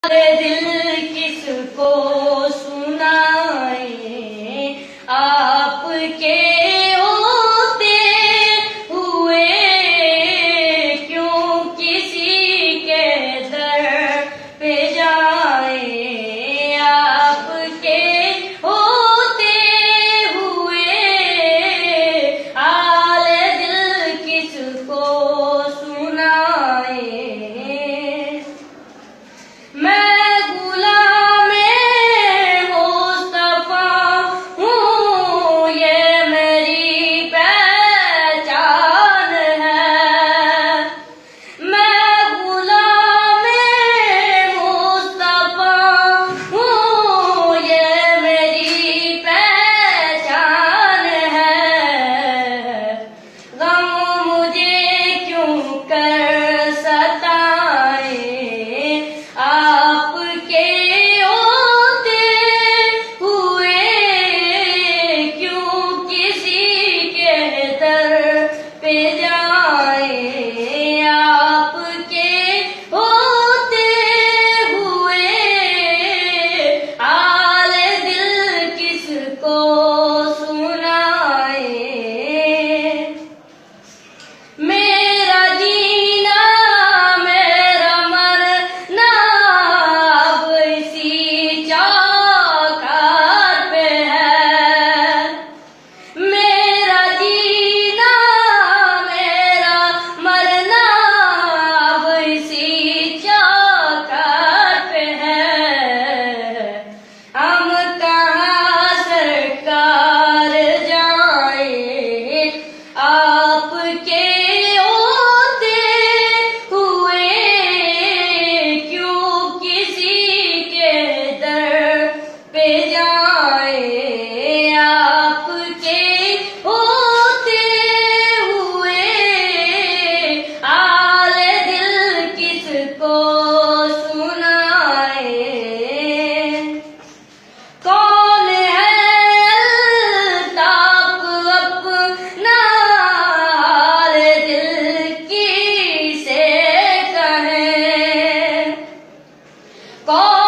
दिल किसको सुनाए, आपके होते हुए क्यों किसी के दर पे जाए। आपके होते हुए हाल दिल किसको सुनाए। मैं गुलामे मुस्तफा हूँ, ये मेरी पहचान है। मैं गुलामे मुस्तफा हूँ, ये मेरी पहचान है। गम मुझे क्यों कर सताए, आपके होते हुए क्यों किसी के दर पे जाए। आपके होते हुए हाल दिल किसको सुनाए। मेरा जीना मेरा मरना अब इसी चौखट पे है। मेरा जीना मेरा मरना अब इसी चौखट पे है। हम कहाँ सरकार जाए, आपके होते हुए क्यों किसी के दर पे जाए। आपके होते हुए हाल दिल किसको सुनाए। कौन है अल्ताफ अपना हाल दिल की से कहे। कौन